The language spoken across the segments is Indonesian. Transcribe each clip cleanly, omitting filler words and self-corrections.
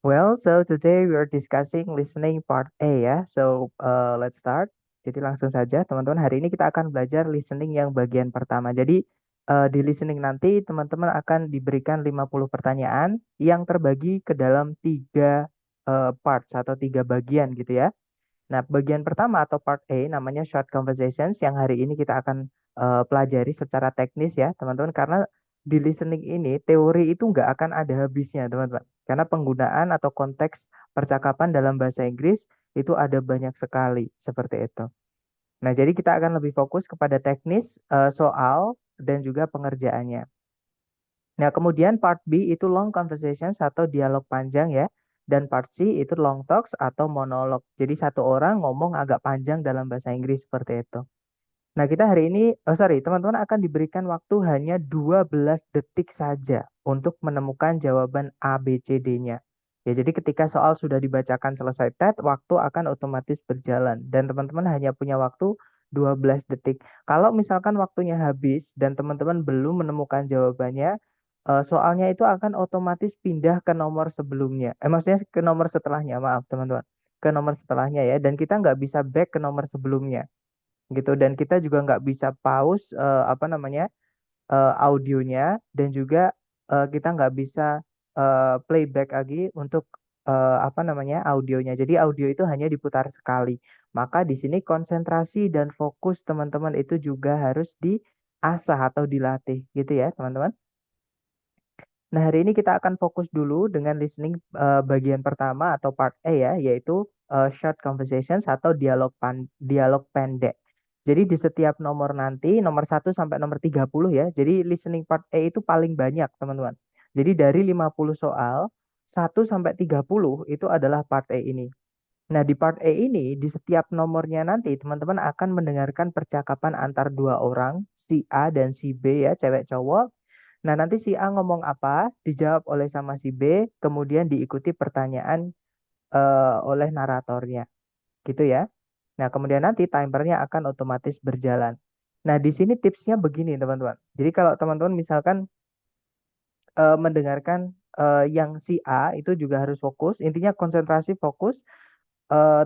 Well, so today we are discussing listening part A ya. So let's start. Jadi langsung saja teman-teman, hari ini kita akan belajar listening yang bagian pertama. Jadi di listening nanti teman-teman akan diberikan 50 pertanyaan yang terbagi ke dalam tiga parts atau tiga bagian gitu ya. Nah, bagian pertama atau part A namanya short conversations yang hari ini kita akan pelajari secara teknis ya, teman-teman. Karena di listening ini teori itu nggak akan ada habisnya, teman-teman. Karena penggunaan atau konteks percakapan dalam bahasa Inggris itu ada banyak sekali seperti itu. Nah, jadi kita akan lebih fokus kepada teknis soal dan juga pengerjaannya. Nah, kemudian part B itu long conversations atau dialog panjang ya. Dan part C itu long talks atau monolog. Jadi satu orang ngomong agak panjang dalam bahasa Inggris seperti itu. Nah, kita hari ini, teman-teman akan diberikan waktu hanya 12 detik saja untuk menemukan jawaban A, B, C, D-nya. Ya, jadi ketika soal sudah dibacakan selesai TET, waktu akan otomatis berjalan. Dan teman-teman hanya punya waktu 12 detik. Kalau misalkan waktunya habis dan teman-teman belum menemukan jawabannya, soalnya itu akan otomatis pindah ke nomor sebelumnya. Maksudnya ke nomor setelahnya, maaf teman-teman. Ke nomor setelahnya ya. Dan kita nggak bisa back ke nomor sebelumnya gitu, dan kita juga nggak bisa pause audionya, dan juga kita nggak bisa playback lagi untuk audionya. Jadi audio itu hanya diputar sekali. Maka di sini konsentrasi dan fokus teman-teman itu juga harus diasah atau dilatih gitu ya teman-teman. Nah, hari ini kita akan fokus dulu dengan listening bagian pertama atau part A ya, yaitu short conversations atau dialog pendek. Jadi di setiap nomor nanti, nomor 1 sampai nomor 30 ya. Jadi listening part A itu paling banyak, teman-teman. Jadi dari 50 soal, 1 sampai 30 itu adalah part A ini. Nah, di part A ini, di setiap nomornya nanti, teman-teman akan mendengarkan percakapan antar dua orang, si A dan si B ya, cewek cowok. Nah, nanti si A ngomong apa, dijawab oleh sama si B, kemudian diikuti pertanyaan oleh naratornya, gitu ya. Nah, kemudian nanti timernya akan otomatis berjalan. Nah, di sini tipsnya begini, teman-teman. Jadi kalau teman-teman misalkan mendengarkan yang si A itu juga harus fokus, intinya konsentrasi fokus,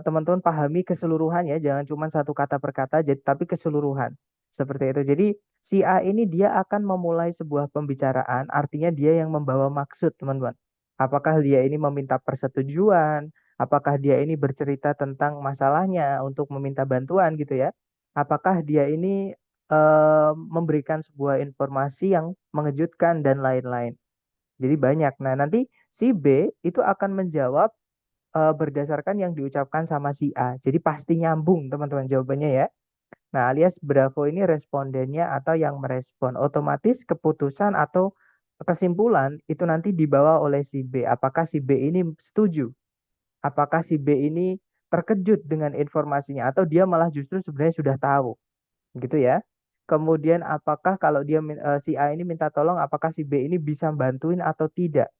teman-teman pahami keseluruhannya, jangan cuma satu kata per kata, tapi keseluruhan. Seperti itu. Jadi si A ini dia akan memulai sebuah pembicaraan, artinya dia yang membawa maksud, teman-teman. Apakah dia ini meminta persetujuan, apakah dia ini bercerita tentang masalahnya untuk meminta bantuan gitu ya. Apakah dia ini memberikan sebuah informasi yang mengejutkan dan lain-lain. Jadi banyak. Nah, nanti si B itu akan menjawab berdasarkan yang diucapkan sama si A. Jadi pasti nyambung teman-teman jawabannya ya. Nah, alias Bravo ini respondennya atau yang merespon. Otomatis keputusan atau kesimpulan itu nanti dibawa oleh si B. Apakah si B ini setuju? Apakah si B ini terkejut dengan informasinya atau dia malah justru sebenarnya sudah tahu, gitu ya. Kemudian apakah kalau si A ini minta tolong, apakah si B ini bisa bantuin atau tidak,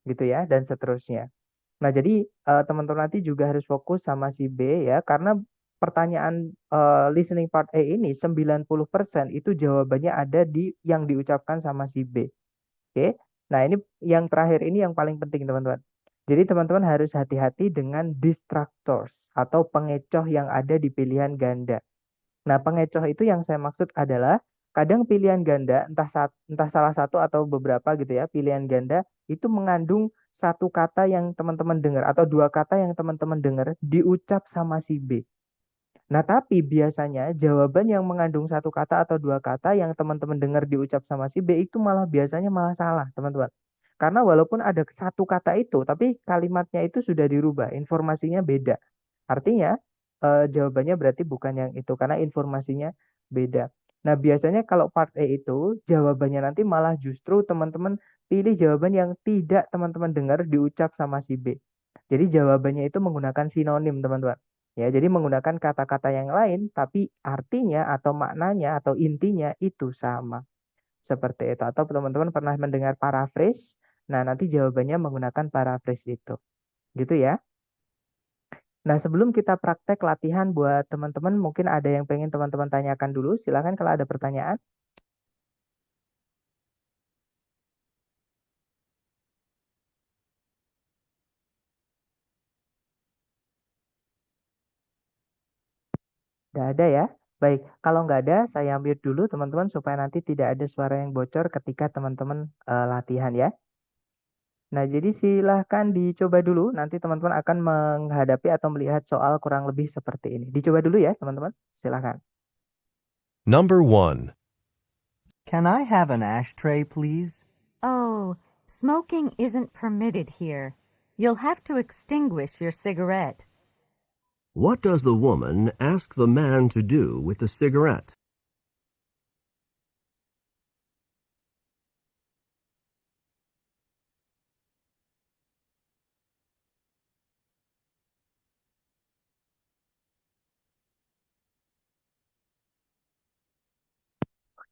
gitu ya, dan seterusnya. Nah, jadi teman-teman nanti juga harus fokus sama si B ya, karena pertanyaan listening part A ini 90% itu jawabannya ada di yang diucapkan sama si B. Oke. Nah, ini yang terakhir ini yang paling penting, teman-teman. Jadi teman-teman harus hati-hati dengan distractors atau pengecoh yang ada di pilihan ganda. Nah, pengecoh itu yang saya maksud adalah kadang pilihan ganda, entah salah satu atau beberapa gitu ya, pilihan ganda itu mengandung satu kata yang teman-teman dengar atau dua kata yang teman-teman dengar diucap sama si B. Nah, tapi biasanya jawaban yang mengandung satu kata atau dua kata yang teman-teman dengar diucap sama si B itu malah biasanya malah salah, teman-teman. Karena walaupun ada satu kata itu, tapi kalimatnya itu sudah dirubah, informasinya beda. Artinya, jawabannya berarti bukan yang itu, karena informasinya beda. Nah, biasanya kalau part A itu, jawabannya nanti malah justru teman-teman pilih jawaban yang tidak teman-teman dengar diucap sama si B. Jadi jawabannya itu menggunakan sinonim, teman-teman. Ya, jadi menggunakan kata-kata yang lain, tapi artinya atau maknanya atau intinya itu sama. Seperti itu. Atau teman-teman pernah mendengar paraphrase? Nah, nanti jawabannya menggunakan paraphrase itu. Gitu ya. Nah, sebelum kita praktek latihan buat teman-teman, mungkin ada yang pengen teman-teman tanyakan dulu. Silakan kalau ada pertanyaan. Nggak ada ya? Baik, kalau nggak ada, saya mute dulu teman-teman supaya nanti tidak ada suara yang bocor ketika teman-teman latihan ya. Nah, jadi silahkan dicoba dulu. Nanti teman-teman akan menghadapi atau melihat soal kurang lebih seperti ini. Dicoba dulu ya, teman-teman. Silahkan. Number 1. Can I have an ashtray, please? Oh, smoking isn't permitted here. You'll have to extinguish your cigarette. What does the woman ask the man to do with the cigarette?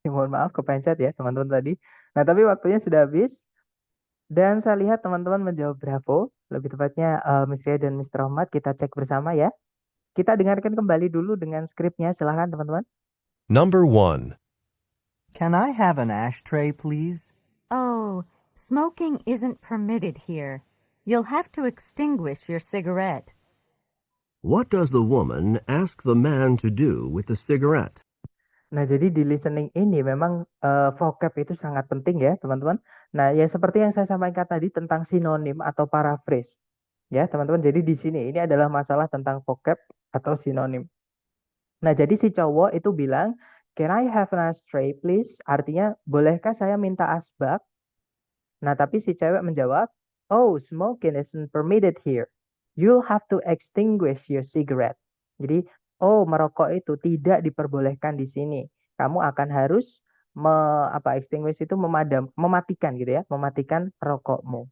Mohon maaf kepencet ya, teman-teman tadi. Nah, tapi waktunya sudah habis. Dan saya lihat teman-teman menjawab bravo. Lebih tepatnya Miss Ria dan Mr. Ahmad. Kita cek bersama ya. Kita dengarkan kembali dulu dengan skripnya. Silahkan teman-teman. Number 1. Can I have an ashtray, please? Oh, smoking isn't permitted here. You'll have to extinguish your cigarette. What does the woman ask the man to do with the cigarette? Nah, jadi di listening ini memang vocab itu sangat penting ya, teman-teman. Nah, ya seperti yang saya sampaikan tadi tentang sinonim atau paraphrase. Ya, teman-teman. Jadi di sini ini adalah masalah tentang vocab atau sinonim. Nah, jadi si cowok itu bilang, "Can I have an ashtray, please?" Artinya, bolehkah saya minta asbak? Nah, tapi si cewek menjawab, "Oh, smoking isn't permitted here. You'll have to extinguish your cigarette." Jadi, oh, merokok itu tidak diperbolehkan di sini. Kamu akan harus extinguish itu mematikan gitu ya, mematikan rokokmu.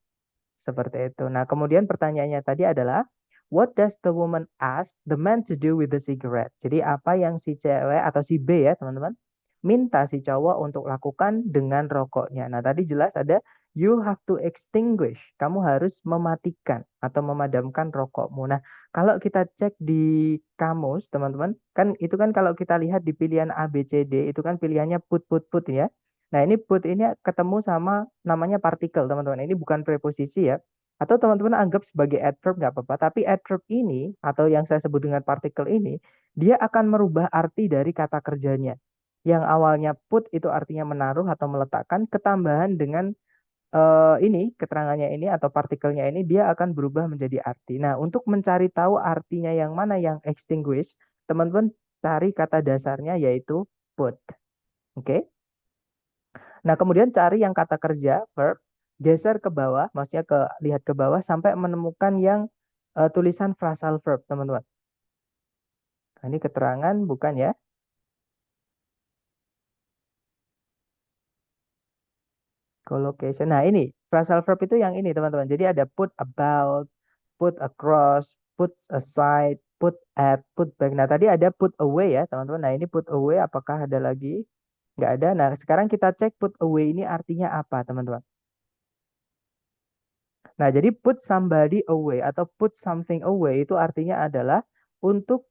Seperti itu. Nah, kemudian pertanyaannya tadi adalah, what does the woman ask the man to do with the cigarette? Jadi apa yang si cewek atau si B ya teman-teman, minta si cowok untuk lakukan dengan rokoknya. Nah, tadi jelas ada you have to extinguish. Kamu harus mematikan atau memadamkan rokokmu. Nah, kalau kita cek di kamus, teman-teman, kan itu kan kalau kita lihat di pilihan A, B, C, D, itu kan pilihannya put ya. Nah, ini put ini ketemu sama namanya partikel, teman-teman. Ini bukan preposisi ya. Atau teman-teman anggap sebagai adverb nggak apa-apa. Tapi adverb ini, atau yang saya sebut dengan partikel ini, dia akan merubah arti dari kata kerjanya. Yang awalnya put itu artinya menaruh atau meletakkan, ketambahan dengan ini, keterangannya ini atau partikelnya ini, dia akan berubah menjadi arti. Nah, untuk mencari tahu artinya yang mana yang extinguish, teman-teman cari kata dasarnya yaitu put. Oke? Nah, kemudian cari yang kata kerja, verb, geser ke bawah, maksudnya lihat ke bawah sampai menemukan yang tulisan phrasal verb, teman-teman. Nah, ini keterangan bukan ya? Collocation. Nah, ini phrasal verb itu yang ini, teman-teman. Jadi ada put about, put across, put aside, put at, put back. Nah, tadi ada put away ya, teman-teman. Nah, ini put away apakah ada lagi? Nggak ada. Nah, sekarang kita cek put away ini artinya apa, teman-teman. Nah, jadi put somebody away atau put something away itu artinya adalah untuk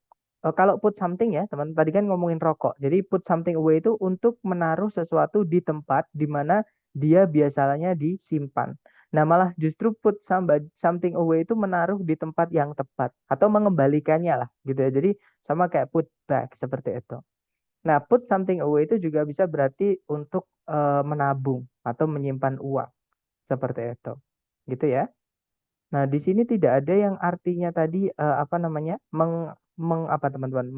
kalau put something ya, teman tadi kan ngomongin rokok. Jadi put something away itu untuk menaruh sesuatu di tempat di mana dia biasanya disimpan. Nah, malah justru put something away itu menaruh di tempat yang tepat atau mengembalikannya lah gitu ya. Jadi sama kayak put back seperti itu. Nah, put something away itu juga bisa berarti untuk menabung atau menyimpan uang seperti itu. Gitu ya. Nah, di sini tidak ada yang artinya tadi apa namanya? Apa teman-teman?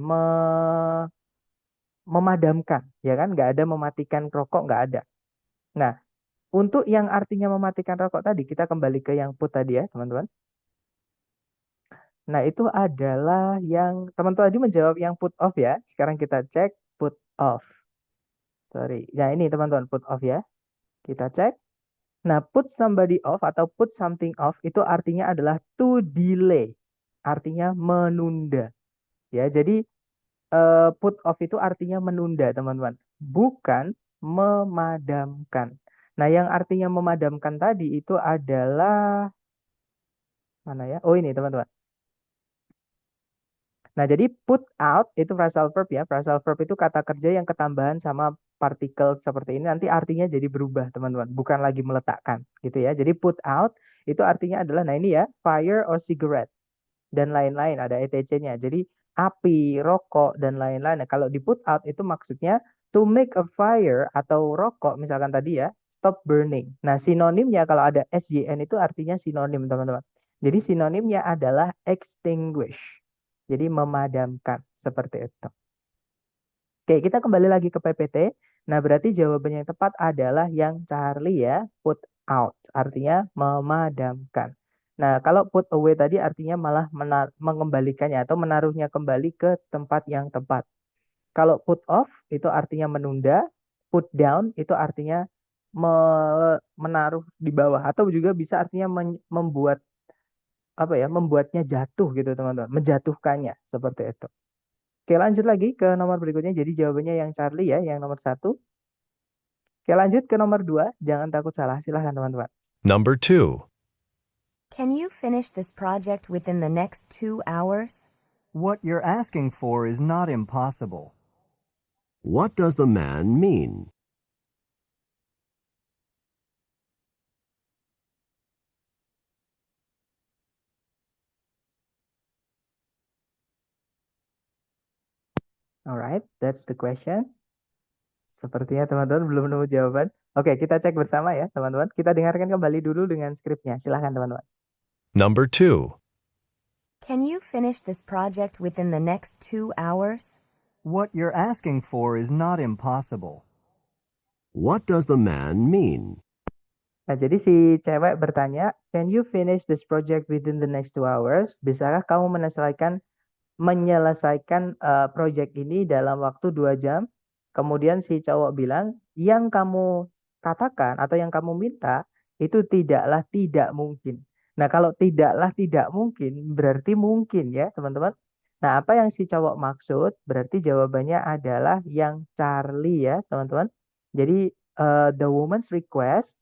Memadamkan, ya kan? Nggak ada mematikan rokok, nggak ada. Nah, untuk yang artinya mematikan rokok tadi, kita kembali ke yang put tadi ya, teman-teman. Nah, itu adalah yang teman-teman tadi menjawab yang put off ya. Sekarang kita cek put off. Sorry. Nah, ini teman-teman put off ya. Kita cek. Nah, put somebody off atau put something off itu artinya adalah to delay. Artinya menunda. Ya, jadi put off itu artinya menunda, teman-teman. Bukan memadamkan. Nah, yang artinya memadamkan tadi itu adalah mana ya? Oh, ini, teman-teman. Nah, jadi put out itu phrasal verb ya. Phrasal verb itu kata kerja yang ketambahan sama partikel seperti ini nanti artinya jadi berubah, teman-teman. Bukan lagi meletakkan gitu ya. Jadi put out itu artinya adalah nah ini ya, fire or cigarette dan lain-lain ada etc-nya. Jadi api, rokok, dan lain-lain. Nah, kalau di put out itu maksudnya to make a fire atau rokok, misalkan tadi ya, stop burning. Nah, sinonimnya kalau ada SYN itu artinya sinonim, teman-teman. Jadi sinonimnya adalah extinguish. Jadi memadamkan, seperti itu. Oke, kita kembali lagi ke PPT. Nah, berarti jawabannya yang tepat adalah yang Charlie ya, put out. Artinya memadamkan. Nah, kalau put away tadi artinya malah mengembalikannya atau menaruhnya kembali ke tempat yang tepat. Kalau put off itu artinya menunda, put down itu artinya menaruh di bawah atau juga bisa artinya membuat apa ya, membuatnya jatuh gitu teman-teman, menjatuhkannya seperti itu. Oke, lanjut lagi ke nomor berikutnya. Jadi jawabannya yang Charlie ya, yang nomor 1. Oke, lanjut ke nomor 2. Jangan takut salah. Silahkan teman-teman. Number 2. Can you finish this project within the next 2 hours? What you're asking for is not impossible. What does the man mean? Alright, that's the question. Sepertinya teman-teman belum nemu jawaban. Oke, kita cek bersama ya teman-teman. Kita dengarkan kembali dulu dengan skripnya. Silahkan teman-teman. Number 2. Can you finish this project within the next 2 hours? What you're asking for is not impossible. What does the man mean? Nah, jadi si cewek bertanya, can you finish this project within the next 2 hours? Bisakah kamu menyelesaikan project ini dalam waktu 2 jam? Kemudian si cowok bilang, yang kamu katakan atau yang kamu minta itu tidaklah tidak mungkin. Nah, kalau tidaklah tidak mungkin berarti mungkin ya, teman-teman. Nah, apa yang si cowok maksud? Berarti jawabannya adalah yang Charlie ya, teman-teman. Jadi the woman's request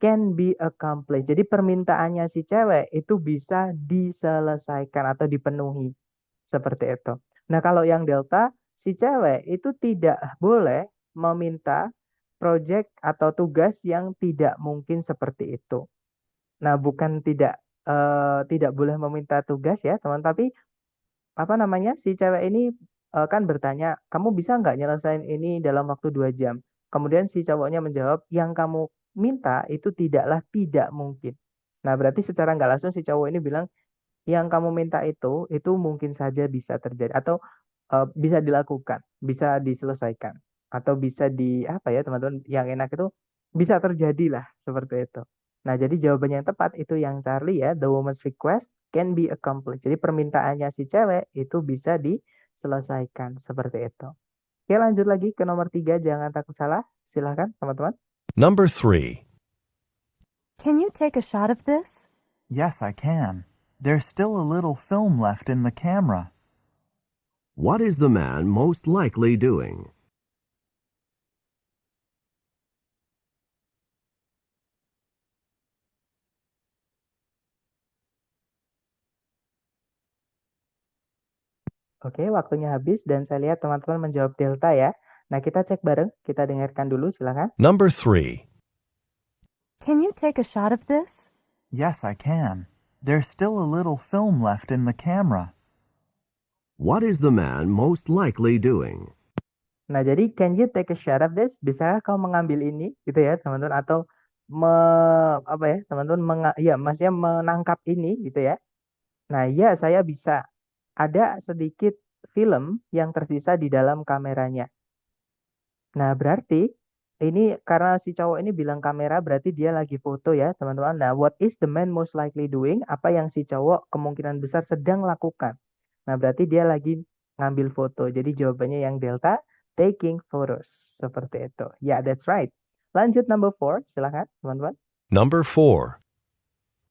can be accomplished. Jadi permintaannya si cewek itu bisa diselesaikan atau dipenuhi. Seperti itu. Nah, kalau yang delta, si cewek itu tidak boleh meminta project atau tugas yang tidak mungkin seperti itu. Nah, bukan tidak boleh meminta tugas ya, teman, tapi apa namanya? Si cewek ini kan bertanya, "Kamu bisa nggak nyelesain ini dalam waktu 2 jam?" Kemudian si cowoknya menjawab, "Yang kamu minta itu tidaklah tidak mungkin." Nah, berarti secara nggak langsung si cowok ini bilang, yang kamu minta itu mungkin saja bisa terjadi atau bisa dilakukan, bisa diselesaikan atau bisa di apa ya teman-teman, yang enak itu bisa terjadilah seperti itu. Nah, jadi jawabannya yang tepat itu yang Charlie ya, the woman's request can be accomplished. Jadi permintaannya si cewek itu bisa diselesaikan seperti itu. Oke, lanjut lagi ke nomor 3, jangan takut salah. Silahkan teman-teman. Number 3. Can you take a shot of this? Yes, I can. There's still a little film left in the camera. What is the man most likely doing? Oke, waktunya habis dan saya lihat teman-teman menjawab delta ya. Nah, kita cek bareng, kita dengarkan dulu, silakan. Number 3. Can you take a shot of this? Yes, I can. There's still a little film left in the camera. What is the man most likely doing? Nah, jadi can you take a shot of this? Bisakah kau mengambil ini gitu ya, teman-teman, atau apa ya, teman-teman maksudnya menangkap ini gitu ya. Nah, ya saya bisa. Ada sedikit film yang tersisa di dalam kameranya. Nah, berarti ini karena si cowok ini bilang kamera berarti dia lagi foto ya, teman-teman. Nah, what is the man most likely doing? Apa yang si cowok kemungkinan besar sedang lakukan? Nah, berarti dia lagi ngambil foto. Jadi jawabannya yang delta, taking photos. Seperti itu. Ya, that's right. Lanjut number 4, silakan teman-teman. Number 4.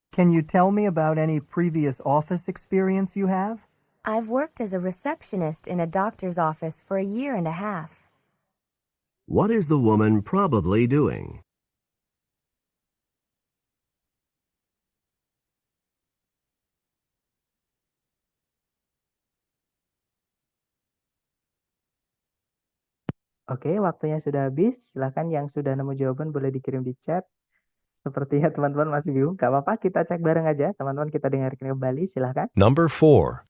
Can you tell me about any previous office experience you have? I've worked as a receptionist in a doctor's office for a year and a half. What is the woman probably doing? Oke, waktunya sudah habis. Silahkan yang sudah nemu jawaban boleh dikirim di chat. Sepertinya teman-teman masih bingung. Gak apa-apa, kita cek bareng aja. Teman-teman kita dengarkan kembali, silahkan. Number 4.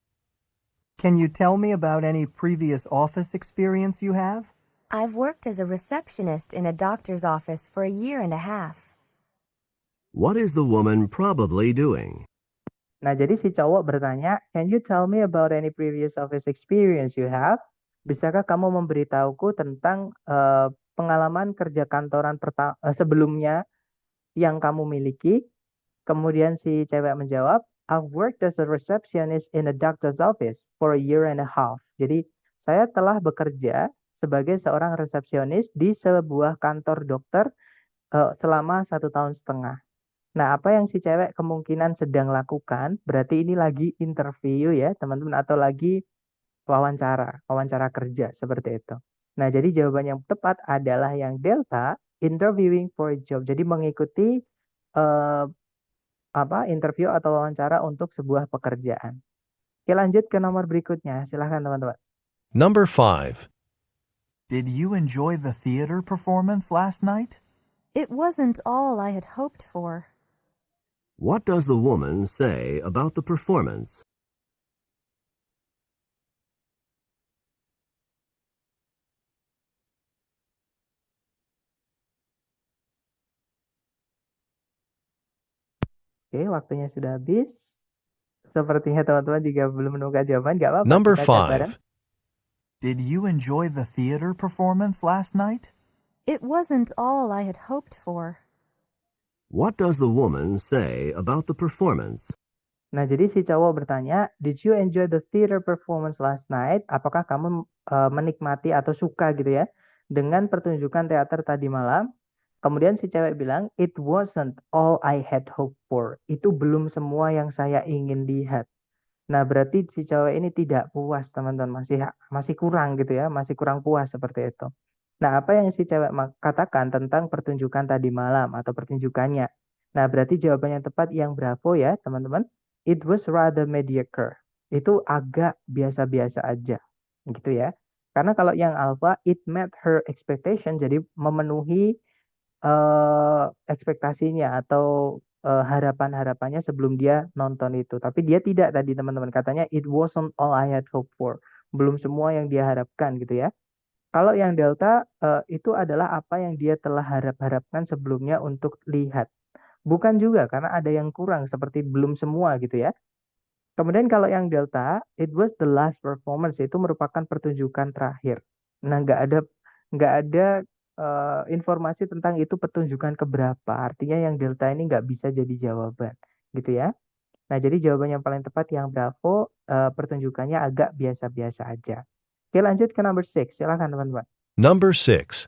Can you tell me about any previous office experience you have? I've worked as a receptionist in a doctor's office for a year and a half. What is the woman probably doing? Nah, jadi si cowok bertanya, "Can you tell me about any previous office experience you have?" Bisakah kamu memberitahuku tentang pengalaman kerja kantoran sebelumnya yang kamu miliki? Kemudian si cewek menjawab, "I've worked as a receptionist in a doctor's office for a year and a half." Jadi, saya telah bekerja sebagai seorang resepsionis di sebuah kantor dokter selama 1,5 tahun. Nah, apa yang si cewek kemungkinan sedang lakukan, berarti ini lagi interview ya, teman-teman, atau lagi wawancara kerja, seperti itu. Nah, jadi jawaban yang tepat adalah yang delta, interviewing for a job. Jadi mengikuti interview atau wawancara untuk sebuah pekerjaan. Oke, lanjut ke nomor berikutnya. Silahkan, teman-teman. Number 5. Did you enjoy the theater performance last night? It wasn't all I had hoped for. What does the woman say about the performance? Oke, waktunya sudah habis. Sepertinya teman-teman juga belum menemukan jawaban. Gak apa-apa, Number kita cek bareng. 5. Did you enjoy the theater performance last night? It wasn't all I had hoped for. What does the woman say about the performance? Nah, jadi si cowok bertanya, "Did you enjoy the theater performance last night?" Apakah kamu menikmati atau suka gitu ya dengan pertunjukan teater tadi malam? Kemudian si cewek bilang, "It wasn't all I had hoped for." Itu belum semua yang saya ingin lihat. Nah, berarti si cewek ini tidak puas, teman-teman. Masih kurang gitu ya, masih kurang puas seperti itu. Nah, apa yang si cewek katakan tentang pertunjukan tadi malam atau pertunjukannya? Nah, berarti jawaban yang tepat yang bravo ya, teman-teman. It was rather mediocre. Itu agak biasa-biasa aja, gitu ya. Karena kalau yang alpha, it met her expectation, jadi memenuhi ekspektasinya atau harapan-harapannya sebelum dia nonton itu. Tapi dia tidak tadi, teman-teman. Katanya, it wasn't all I had hoped for. Belum semua yang dia harapkan gitu ya. Kalau yang delta itu adalah apa yang dia telah harapkan sebelumnya untuk lihat. Bukan juga, karena ada yang kurang seperti belum semua gitu ya. Kemudian kalau yang delta, it was the last performance, itu merupakan pertunjukan terakhir. Nah, nggak ada informasi tentang itu pertunjukan keberapa. Artinya yang delta ini nggak bisa jadi jawaban, gitu ya. Nah, jadi jawaban yang paling tepat yang bravo, pertunjukannya agak biasa-biasa aja. Oke, lanjut ke number 6. Silakan, teman-teman. Number 6.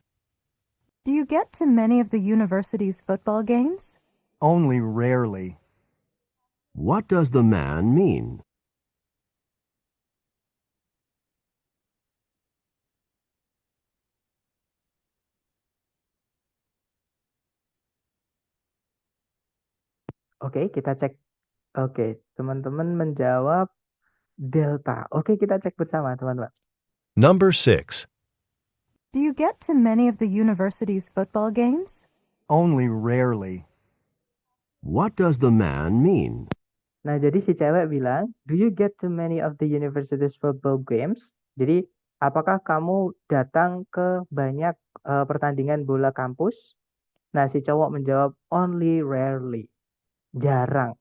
Do you get to many of the university's football games? Only rarely. What does the man mean? Oke, kita cek. Oke, teman-teman menjawab delta. Oke, kita cek bersama, teman-teman. Number 6. Do you get to many of the university's football games? Only rarely. What does the man mean? Nah, jadi si cewek bilang, "Do you get to many of the university's football games?" Jadi, apakah kamu datang ke banyak pertandingan bola kampus? Nah, si cowok menjawab, "Only rarely." Jarang.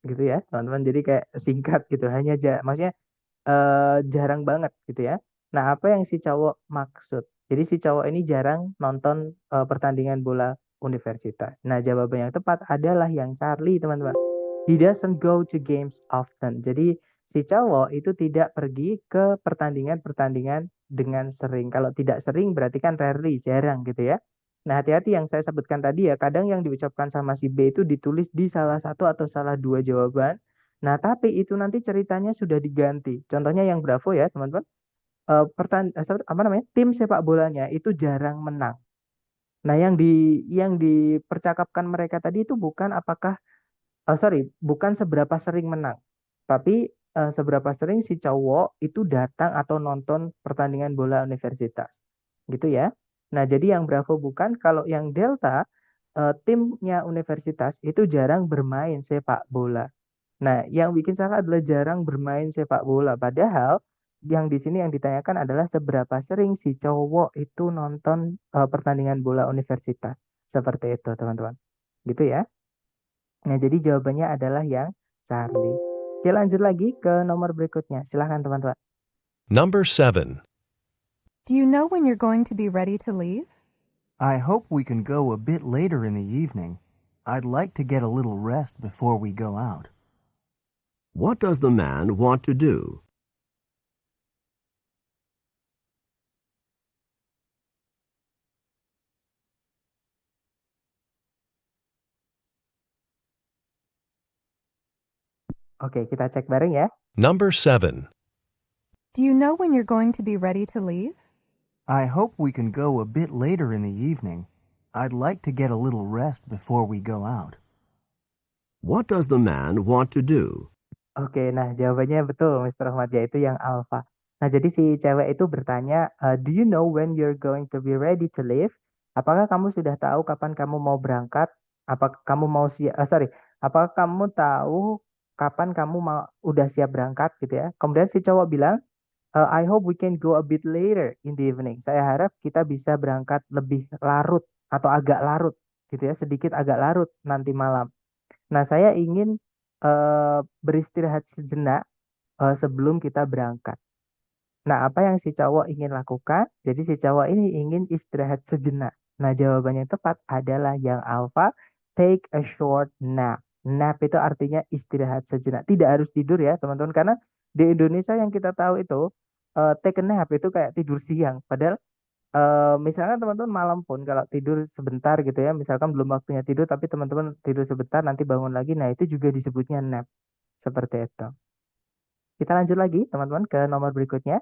Gitu ya, teman-teman. Jadi kayak singkat gitu. Maksudnya jarang banget gitu ya. Nah, apa yang si cowok maksud? Jadi si cowok ini jarang nonton pertandingan bola universitas. Nah, jawaban yang tepat adalah yang Charlie, teman-teman. He doesn't go to games often. Jadi si cowok itu tidak pergi ke pertandingan-pertandingan dengan sering. Kalau tidak sering berarti kan rarely, jarang gitu ya. Nah, hati-hati yang saya sebutkan tadi ya, kadang yang diucapkan sama si B itu ditulis di salah satu atau salah dua jawaban. Nah, tapi itu nanti ceritanya sudah diganti. Contohnya yang bravo ya, teman-teman. Tim sepak bolanya itu jarang menang. Nah, yang dipercakapkan mereka tadi itu bukan seberapa sering menang, tapi seberapa sering si cowok itu datang atau nonton pertandingan bola universitas, gitu ya. Nah, jadi yang bravo bukan, kalau yang delta timnya universitas itu jarang bermain sepak bola. Nah, yang bikin salah adalah jarang bermain sepak bola. Padahal yang di sini yang ditanyakan adalah seberapa sering si cowok itu nonton pertandingan bola universitas. Seperti itu, teman-teman. Gitu ya. Nah, jadi jawabannya adalah yang Charlie. Oke, lanjut lagi ke nomor berikutnya. Silahkan, teman-teman. Number 7. Do you know when you're going to be ready to leave? I hope we can go a bit later in the evening. I'd like to get a little rest before we go out. What does the man want to do? Oke, kita cek bareng ya. Number 7. Do you know when you're going to be ready to leave? I hope we can go a bit later in the evening. I'd like to get a little rest before we go out. What does the man want to do? Oke, nah jawabannya betul, Mr. Ahmad, yaitu yang alfa. Nah, jadi si cewek itu bertanya, do you know when you're going to be ready to leave? Apakah kamu sudah tahu kapan kamu mau berangkat? Apakah kamu mau apakah kamu tahu kapan kamu mau udah siap berangkat gitu ya? Kemudian si cowok bilang, I hope we can go a bit later in the evening. Saya harap kita bisa berangkat lebih larut atau agak larut gitu ya, sedikit agak larut nanti malam. Nah, saya ingin beristirahat sejenak sebelum kita berangkat. Nah, apa yang si cowok ingin lakukan? Jadi si cowok ini ingin istirahat sejenak. Nah, jawabannya yang tepat adalah yang alfa, take a short nap. Nap itu artinya istirahat sejenak. Tidak harus tidur ya, teman-teman. Karena di Indonesia yang kita tahu itu, take a nap itu kayak tidur siang. Padahal misalkan teman-teman malam pun kalau tidur sebentar gitu ya, misalkan belum waktunya tidur, tapi teman-teman tidur sebentar, nanti bangun lagi. Nah, itu juga disebutnya nap. Seperti itu. Kita lanjut lagi, teman-teman, ke nomor berikutnya.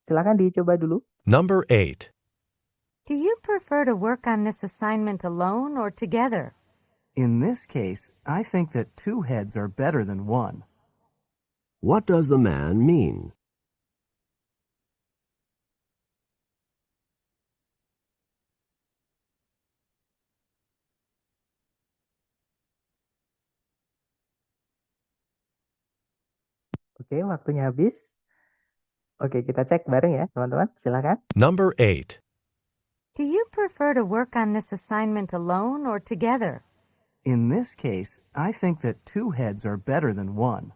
Silakan dicoba dulu. Number 8. Do you prefer to work on this assignment alone or together? In this case, I think that two heads are better than one. What does the man mean? Oke, waktunya habis. Oke, kita cek bareng ya, teman-teman. Silakan. Number 8. Do you prefer to work on this assignment alone or together? In this case, I think that two heads are better than one.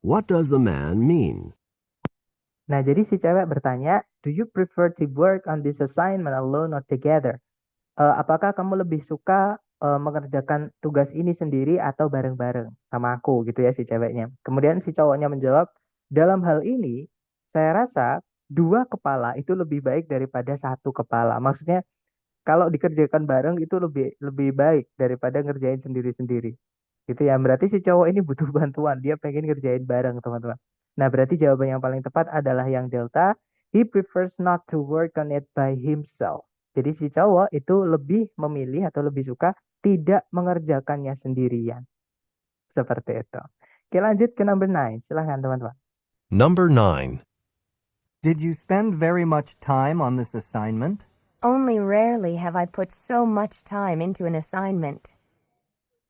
What does the man mean? Nah, jadi si cewek bertanya, do you prefer to work on this assignment alone or together? Apakah kamu lebih suka mengerjakan tugas ini sendiri atau bareng-bareng sama aku gitu ya si ceweknya. Kemudian si cowoknya menjawab, dalam hal ini saya rasa dua kepala itu lebih baik daripada satu kepala. Maksudnya kalau dikerjakan bareng itu lebih lebih baik daripada ngerjain sendiri-sendiri. Gitu ya. Berarti si cowok ini butuh bantuan. Dia pengen ngerjain bareng, teman-teman. Nah, berarti jawaban yang paling tepat adalah yang delta. He prefers not to work on it by himself. Jadi si cowok itu lebih memilih atau lebih suka tidak mengerjakannya sendirian. Seperti itu. Oke, lanjut ke number 9. Silahkan, teman-teman. Number 9. Did you spend very much time on this assignment? Only rarely have I put so much time into an assignment.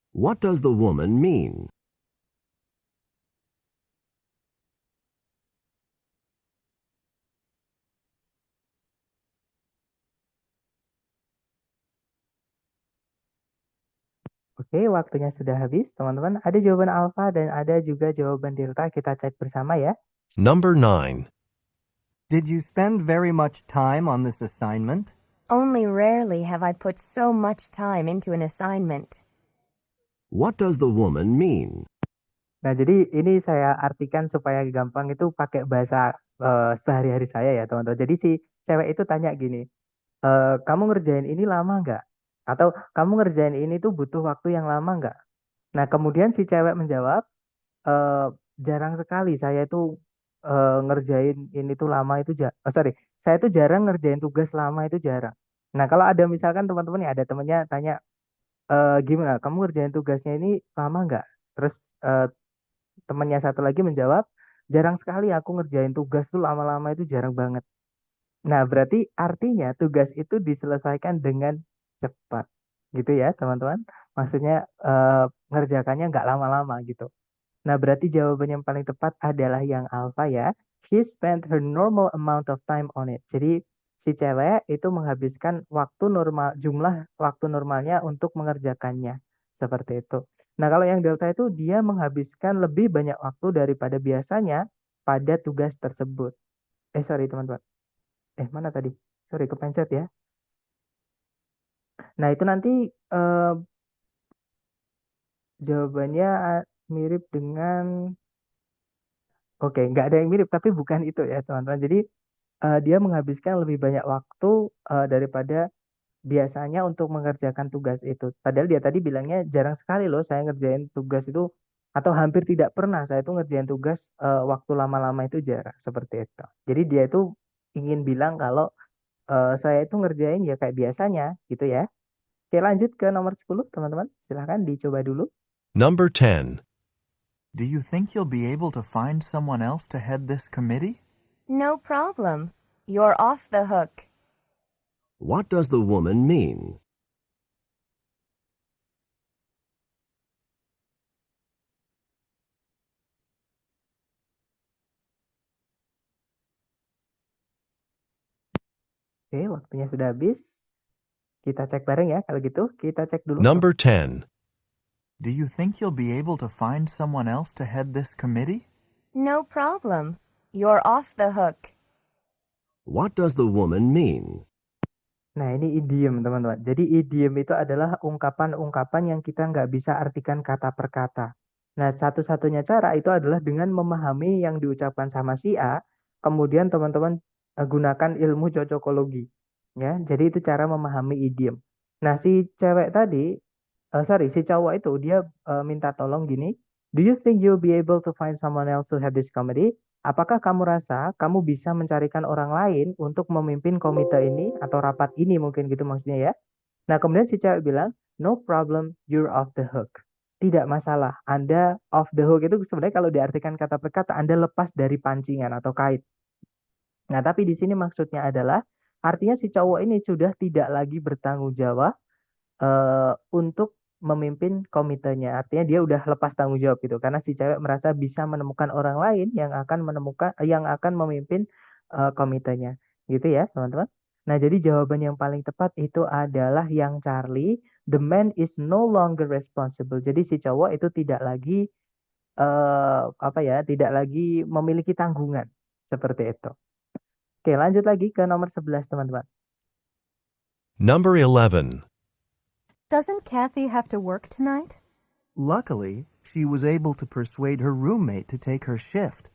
What does the woman mean? Oke, waktunya sudah habis, teman-teman. Ada jawaban alfa dan ada juga jawaban delta. Kita cek bersama ya. Number 9. Did you spend very much time on this assignment? Only rarely have I put so much time into an assignment. What does the woman mean? Nah, jadi ini saya artikan supaya gampang itu pakai bahasa sehari-hari saya ya, teman-teman. Jadi si cewek itu tanya gini, kamu ngerjain ini lama nggak? Atau kamu ngerjain ini tuh butuh waktu yang lama nggak? Nah, kemudian si cewek menjawab, "Eh, jarang sekali saya itu ngerjain ini tuh lama itu saya tuh jarang ngerjain tugas lama itu jarang. Nah, kalau ada misalkan teman-teman ya ada temennya tanya, gimana kamu ngerjain tugasnya ini lama nggak? Terus temannya satu lagi menjawab, jarang sekali aku ngerjain tugas tuh lama-lama itu jarang banget. Nah, berarti artinya tugas itu diselesaikan dengan cepat. Gitu ya, teman-teman. Maksudnya ngerjakannya nggak lama-lama gitu. Nah, berarti jawaban yang paling tepat adalah yang alfa ya. She spent her normal amount of time on it. Jadi si cewek itu menghabiskan waktu normal, jumlah waktu normalnya untuk mengerjakannya. Seperti itu. Nah, kalau yang delta itu dia menghabiskan lebih banyak waktu daripada biasanya pada tugas tersebut. Sorry teman-teman. Mana tadi? Sorry, kepencet ya. Nah, itu nanti eh, jawabannya mirip dengan, oke, nggak ada yang mirip, tapi bukan itu ya teman-teman. Jadi dia menghabiskan lebih banyak waktu daripada biasanya untuk mengerjakan tugas itu. Padahal dia tadi bilangnya jarang sekali loh saya ngerjain tugas itu, atau hampir tidak pernah saya itu ngerjain tugas waktu lama-lama itu jarang, seperti itu. Jadi dia itu ingin bilang kalau saya itu ngerjain ya kayak biasanya gitu ya. Oke, lanjut ke nomor 10 teman-teman. Silahkan dicoba dulu. Number 10. Do you think you'll be able to find someone else to head this committee? No problem. You're off the hook. What does the woman mean? Oke, waktunya sudah habis. Kita cek bareng ya. Kalau gitu, kita cek dulu. Number 10. Do you think you'll be able to find someone else to head this committee? No problem. You're off the hook. What does the woman mean? Nah, ini idiom, teman-teman. Jadi, idiom itu adalah ungkapan-ungkapan yang kita nggak bisa artikan kata per kata. Nah, satu-satunya cara itu adalah dengan memahami yang diucapkan sama si A, kemudian teman-teman gunakan ilmu cocokologi. Ya, jadi itu cara memahami idiom. Nah, si cewek tadi, si cowok itu dia minta tolong gini, do you think you'll be able to find someone else to have this comedy? Apakah kamu rasa kamu bisa mencarikan orang lain untuk memimpin komite ini atau rapat ini mungkin gitu maksudnya ya. Nah, kemudian si cewek bilang, no problem, you're off the hook. Tidak masalah, Anda off the hook itu sebenarnya kalau diartikan kata per kata, Anda lepas dari pancingan atau kait. Nah, tapi di sini maksudnya adalah, artinya si cowok ini sudah tidak lagi bertanggung jawab untuk memimpin komitenya. Artinya dia udah lepas tanggung jawab gitu karena si cewek merasa bisa menemukan orang lain yang akan memimpin komitenya. Gitu ya, teman-teman. Nah, jadi jawaban yang paling tepat itu adalah yang Charlie, the man is no longer responsible. Jadi si cowok itu tidak lagi tidak lagi memiliki tanggungan. Seperti itu. Oke, lanjut lagi ke nomor 11, teman-teman. Number 11. Doesn't Kathy have to work tonight? Luckily, she was able to persuade her roommate to take her shift.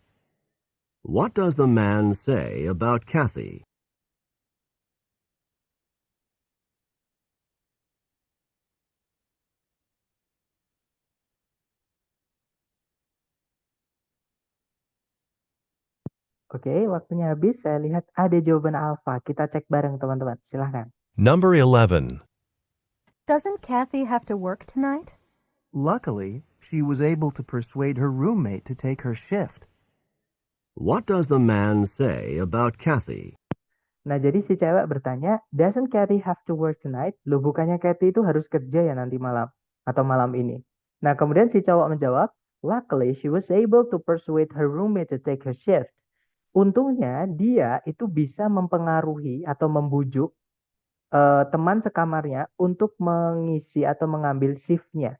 What does the man say about Kathy? Oke, waktunya habis. Saya lihat ada jawaban alfa. Kita cek bareng, teman-teman. Silahkan. Number 11. Doesn't Kathy have to work tonight? Luckily, she was able to persuade her roommate to take her shift. What does the man say about Kathy? Nah, jadi si cewek bertanya, doesn't Kathy have to work tonight? Loh, bukannya Kathy itu harus kerja ya nanti malam atau malam ini. Nah, kemudian si cowok menjawab, luckily she was able to persuade her roommate to take her shift. Untungnya dia itu bisa mempengaruhi atau membujuk teman sekamarnya untuk mengisi atau mengambil shiftnya.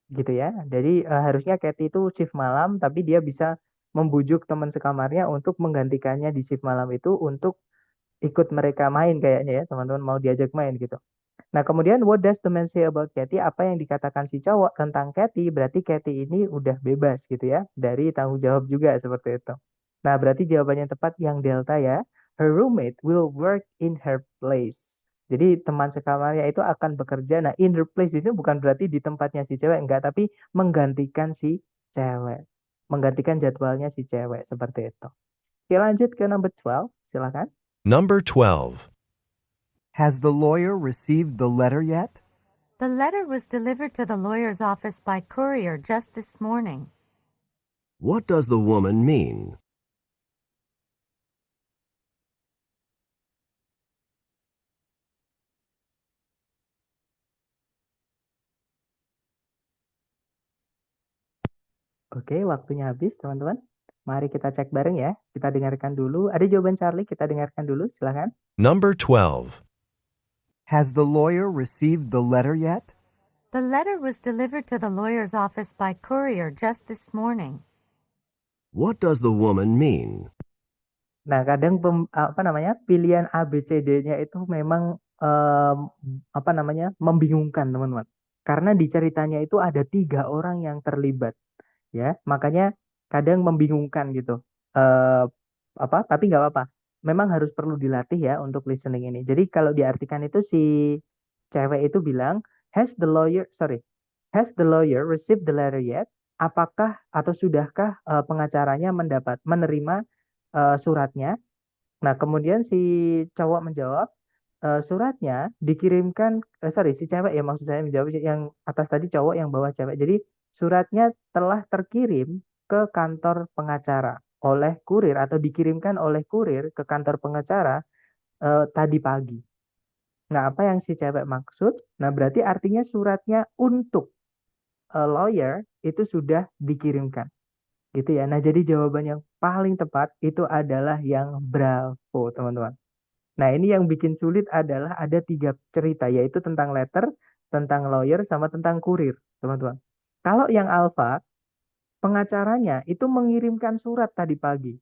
Gitu ya. Jadi harusnya Kathy itu shift malam, tapi dia bisa membujuk teman sekamarnya untuk menggantikannya di shift malam itu untuk ikut mereka main kayaknya ya, teman-teman mau diajak main gitu. Nah, kemudian what does the man say about Kathy? Apa yang dikatakan si cowok tentang Kathy? Berarti Kathy ini udah bebas gitu ya, dari tanggung jawab juga seperti itu. Nah, berarti jawabannya tepat yang delta ya. Her roommate will work in her place. Jadi teman sekamarnya itu akan bekerja. Nah, in her place itu bukan berarti di tempatnya si cewek, enggak, tapi menggantikan si cewek. Menggantikan jadwalnya si cewek seperti itu. Oke, lanjut ke number 12. Silakan. Number 12. Has the lawyer received the letter yet? The letter was delivered to the lawyer's office by courier just this morning. What does the woman mean? Oke, waktunya habis, teman-teman. Mari kita cek bareng ya. Kita dengarkan dulu. Ada jawaban Charlie, kita dengarkan dulu. Silakan. Number 12. Has the lawyer received the letter yet? The letter was delivered to the lawyer's office by courier just this morning. What does the woman mean? Nah, kadang pilihan A, B, C, D-nya itu memang membingungkan, teman-teman. Karena di ceritanya itu ada 3 orang yang terlibat, ya. Makanya kadang membingungkan gitu. Tapi nggak apa-apa. Memang harus perlu dilatih ya untuk listening ini. Jadi kalau diartikan itu si cewek itu bilang, has the lawyer received the letter yet? Apakah atau sudahkah pengacaranya menerima suratnya? Nah, kemudian si cowok menjawab, suratnya dikirimkan, si cewek ya maksud saya menjawab, yang atas tadi cowok, yang bawah cewek. Jadi suratnya telah terkirim ke kantor pengacara oleh kurir atau dikirimkan oleh kurir ke kantor pengacara tadi pagi. Nah, apa yang si cewek maksud? Nah, berarti artinya suratnya untuk lawyer itu sudah dikirimkan. Gitu ya. Nah, jadi jawaban yang paling tepat itu adalah yang bravo, teman-teman. Nah, ini yang bikin sulit adalah ada 3 cerita, yaitu tentang letter, tentang lawyer, sama tentang kurir, teman-teman. Kalau yang alpha, pengacaranya itu mengirimkan surat tadi pagi.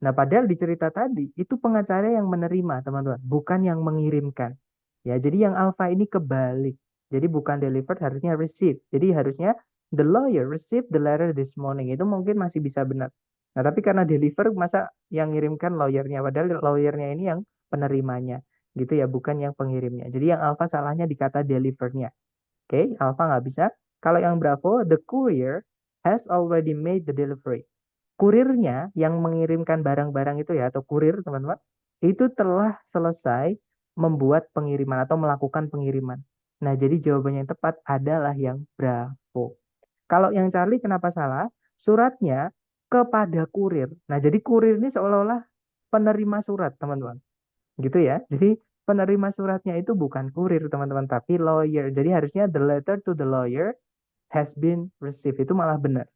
Nah, padahal di cerita tadi, itu pengacara yang menerima, teman-teman, bukan yang mengirimkan. Ya, jadi yang alpha ini kebalik. Jadi bukan delivered, harusnya receive. Jadi harusnya the lawyer received the letter this morning. Itu mungkin masih bisa benar. Nah, tapi karena deliver, masa yang ngirimkan lawyernya, padahal lawyernya ini yang penerimanya. Gitu ya, bukan yang pengirimnya. Jadi yang alpha salahnya di kata delivernya. Oke, alpha nggak bisa. Kalau yang bravo, the courier has already made the delivery. Kurirnya yang mengirimkan barang-barang itu ya, atau kurir, teman-teman, itu telah selesai membuat pengiriman atau melakukan pengiriman. Nah, jadi jawabannya yang tepat adalah yang bravo. Kalau yang Charlie kenapa salah? Suratnya kepada kurir. Nah, jadi kurir ini seolah-olah penerima surat, teman-teman. Gitu ya. Jadi penerima suratnya itu bukan kurir, teman-teman, tapi lawyer. Jadi harusnya the letter to the lawyer has been received. Itu malah benar.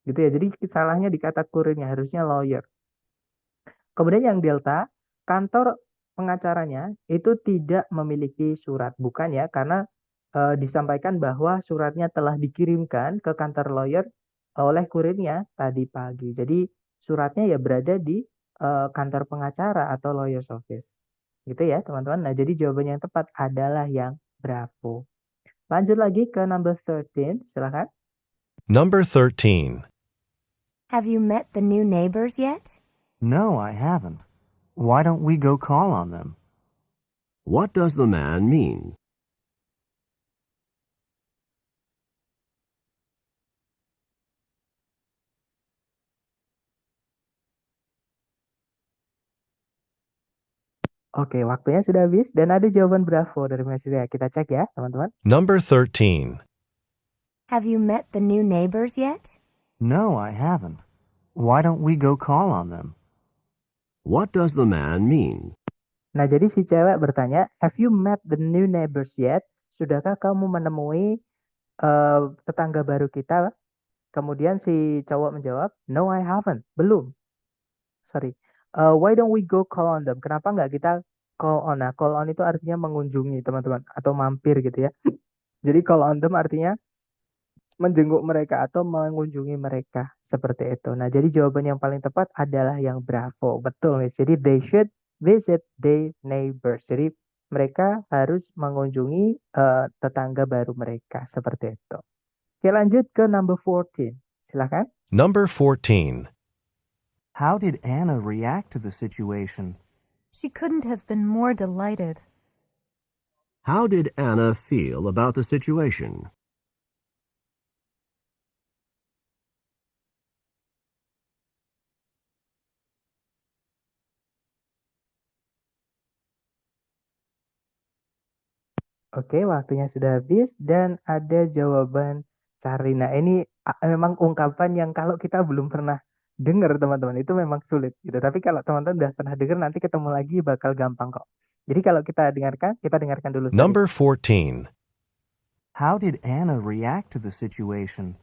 Gitu ya. Jadi salahnya di kata kurirnya, harusnya lawyer. Kemudian yang delta, kantor pengacaranya itu tidak memiliki surat. Bukan ya, karena disampaikan bahwa suratnya telah dikirimkan ke kantor lawyer oleh kurirnya tadi pagi. Jadi suratnya ya berada di kantor pengacara atau lawyer's office. Gitu ya, teman-teman. Nah, jadi jawabannya yang tepat adalah yang bravo. Lanjut lagi ke number 13, silakan. Number 13. Have you met the new neighbors yet? No, I haven't. Why don't we go call on them? What does the man mean? Oke, waktunya sudah habis dan ada jawaban bravo dari Mas Ria. Kita cek ya, teman-teman. Number 13. Have you met the new neighbors yet? No, I haven't. Why don't we go call on them? What does the man mean? Nah, jadi si cewek bertanya, have you met the new neighbors yet? Sudahkah kamu menemui tetangga baru kita? Kemudian si cowok menjawab, no, I haven't. Belum. Sorry. Why don't we go call on them? Kenapa nggak kita call on? Nah, call on itu artinya mengunjungi, teman-teman. Atau mampir gitu ya. Jadi call on them artinya menjenguk mereka atau mengunjungi mereka. Seperti itu. Nah, jadi jawaban yang paling tepat adalah yang bravo. Betul nih. Jadi they should visit their neighbors. Jadi mereka harus mengunjungi tetangga baru mereka. Seperti itu. Oke, lanjut ke number 14. Silakan. Number 14. How did Anna react to the situation? She couldn't have been more delighted. How did Anna feel about the situation? Oke, waktunya sudah habis dan ada jawaban Charlie. Nah, ini memang ungkapan yang kalau kita belum pernah dengar, teman-teman, itu memang sulit gitu. Tapi kalau teman-teman udah pernah dengar, nanti ketemu lagi bakal gampang kok. Jadi kalau kita dengarkan dulu. Number 14. How did Anna react to the situation?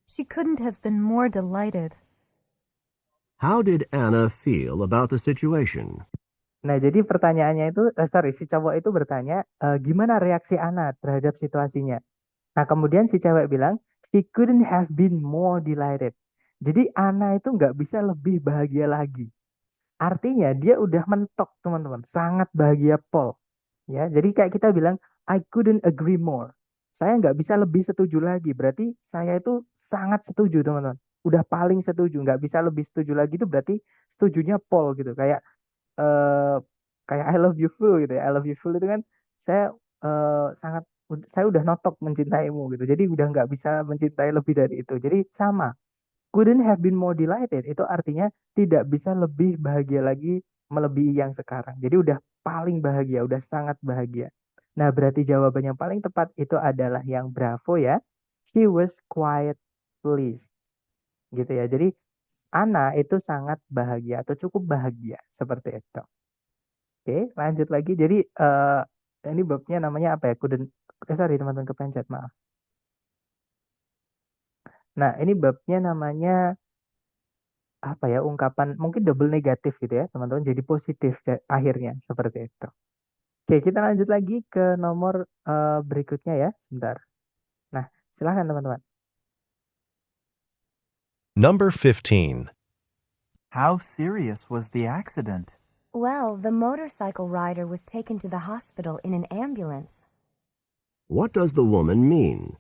She couldn't have been more delighted. How did Anna feel about the situation? Nah, jadi pertanyaannya itu, si cowok itu bertanya, gimana reaksi Ana terhadap situasinya? Nah, kemudian si cewek bilang, she couldn't have been more delighted. Jadi Ana itu nggak bisa lebih bahagia lagi. Artinya dia udah mentok, teman-teman, sangat bahagia pol. Ya, jadi kayak kita bilang, I couldn't agree more. Saya nggak bisa lebih setuju lagi. Berarti saya itu sangat setuju, teman-teman. Udah paling setuju, nggak bisa lebih setuju lagi itu berarti setujunya pol gitu. Eh, kayak I love you full gitu ya. I love you full itu kan saya sangat saya udah notok mencintaimu gitu. Jadi udah nggak bisa mencintai lebih dari itu. Jadi sama. Couldn't have been more delighted itu artinya tidak bisa lebih bahagia lagi melebihi yang sekarang. Jadi udah paling bahagia, udah sangat bahagia. Nah, berarti jawaban yang paling tepat itu adalah yang bravo ya. She was quite pleased. Gitu ya. Jadi Ana itu sangat bahagia atau cukup bahagia seperti itu. Oke, lanjut lagi. Jadi ini babnya namanya apa ya? Sorry teman-teman kepencet, maaf. Nah, ini babnya namanya apa ya? Ungkapan mungkin double negatif gitu ya, teman-teman. Jadi positif akhirnya seperti itu. Oke, kita lanjut lagi ke nomor berikutnya ya, sebentar. Nah, silahkan teman-teman. Number 15. How serious was the accident? Well, the motorcycle rider was taken to the hospital in an ambulance. What does the woman mean?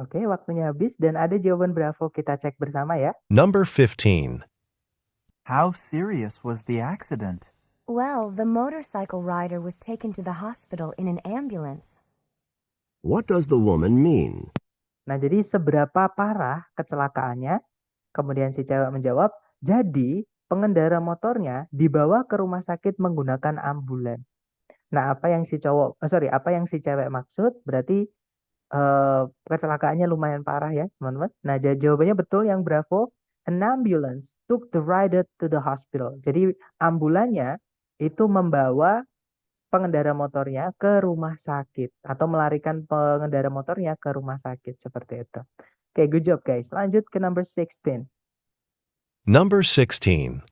Oke, waktunya habis dan ada jawaban bravo, kita cek bersama ya. Number 15. How serious was the accident? Well, the motorcycle rider was taken to the hospital in an ambulance. What does the woman mean? Nah, jadi seberapa parah kecelakaannya? Kemudian si cewek menjawab, jadi pengendara motornya dibawa ke rumah sakit menggunakan ambulan. Nah, apa yang apa yang si cewek maksud? Berarti kecelakaannya lumayan parah ya, teman-teman. Nah, jawabannya betul yang bravo. An ambulance took the rider to the hospital. Jadi ambulannya itu membawa pengendara motornya ke rumah sakit atau melarikan pengendara motornya ke rumah sakit seperti itu. Oke, good job guys. Lanjut ke number 16. Number 16.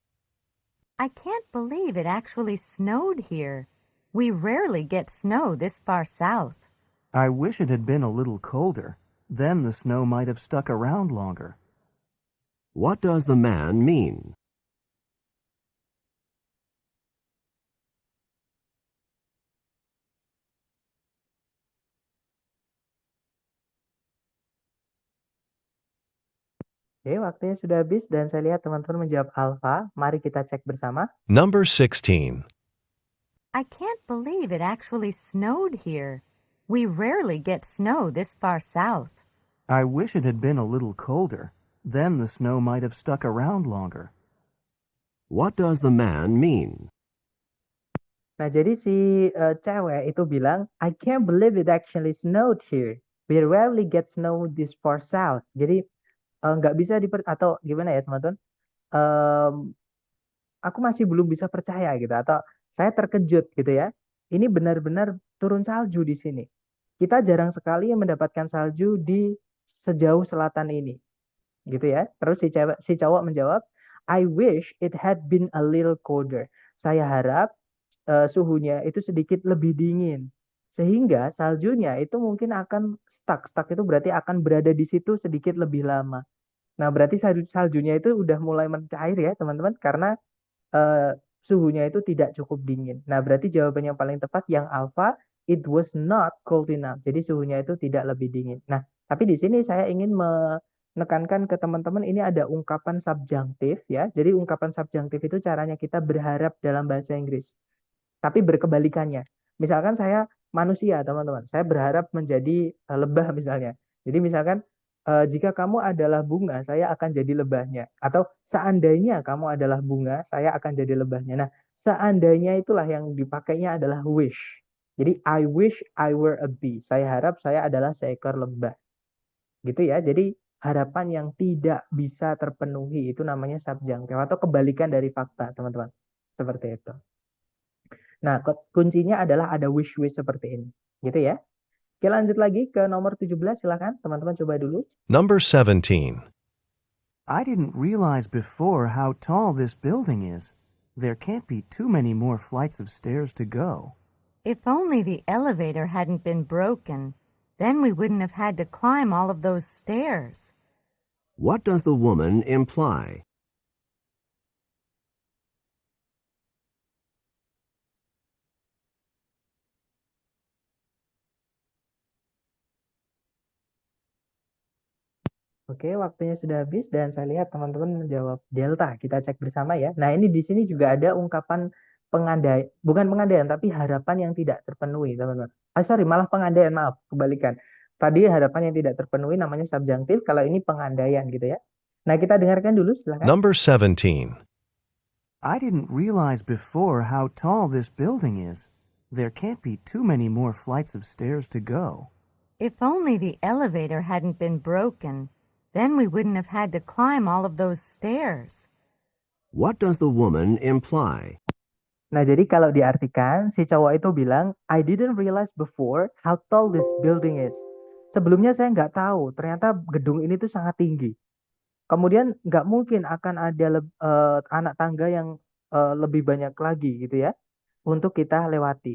I can't believe it actually snowed here. We rarely get snow this far south. I wish it had been a little colder. Then the snow might have stuck around longer. What does the man mean? Oke, waktunya sudah habis dan saya lihat teman-teman menjawab alfa. Mari kita cek bersama. Number 16. I can't believe it actually snowed here. We rarely get snow this far south. I wish it had been a little colder. Then the snow might have stuck around longer. What does the man mean? Nah, jadi si cewek itu bilang, I can't believe it actually snowed here. We rarely get snow this far south. Jadi nggak bisa atau gimana ya teman-teman? Aku masih belum bisa percaya gitu atau saya terkejut gitu ya. Ini benar-benar turun salju di sini. Kita jarang sekali mendapatkan salju di sejauh selatan ini. Gitu ya. Terus si cowok menjawab, I wish it had been a little colder. Saya harap suhunya itu sedikit lebih dingin. Sehingga saljunya itu mungkin akan stuck. Stuck itu berarti akan berada di situ sedikit lebih lama. Nah, berarti saljunya itu udah mulai mencair ya, teman-teman, karena suhunya itu tidak cukup dingin. Nah, berarti jawaban yang paling tepat yang alpha, it was not cold enough. Jadi suhunya itu tidak lebih dingin. Nah, tapi di sini saya ingin menekankan ke teman-teman ini ada ungkapan subjunctive ya. Jadi ungkapan subjunctive itu caranya kita berharap dalam bahasa Inggris. Tapi berkebalikannya. Misalkan saya manusia, teman-teman. Saya berharap menjadi lebah misalnya. Jadi misalkan jika kamu adalah bunga, saya akan jadi lebahnya. Atau seandainya kamu adalah bunga, saya akan jadi lebahnya. Nah, seandainya itulah yang dipakainya adalah wish. Jadi I wish I were a bee. Saya harap saya adalah seekor lebah. Gitu ya. Jadi harapan yang tidak bisa terpenuhi itu namanya subjunctive atau kebalikan dari fakta, teman-teman. Seperti itu. Nah, kuncinya adalah ada wish-wish seperti ini. Gitu ya. Oke, lanjut lagi ke nomor 17, silakan teman-teman coba dulu. Number 17. I didn't realize before how tall this building is. There can't be too many more flights of stairs to go. If only the elevator hadn't been broken, then we wouldn't have had to climb all of those stairs. What does the woman imply? Oke, waktunya sudah habis dan saya lihat teman-teman menjawab delta. Kita cek bersama ya. Nah, ini di sini juga ada ungkapan pengandaian, bukan pengandaian, tapi harapan yang tidak terpenuhi, teman-teman. Sorry, malah pengandaian, maaf, kebalikan. Tadi harapan yang tidak terpenuhi namanya subjunctive, kalau ini pengandaian gitu ya. Nah, kita dengarkan dulu, silakan. Number 17. I didn't realize before how tall this building is. There can't be too many more flights of stairs to go. If only the elevator hadn't been broken, then we wouldn't have had to climb all of those stairs. What does the woman imply? Nah, jadi kalau diartikan, si cowok itu bilang, I didn't realize before how tall this building is. Sebelumnya saya nggak tahu, ternyata gedung ini tuh sangat tinggi. Kemudian nggak mungkin akan ada anak tangga yang lebih banyak lagi gitu ya, untuk kita lewati.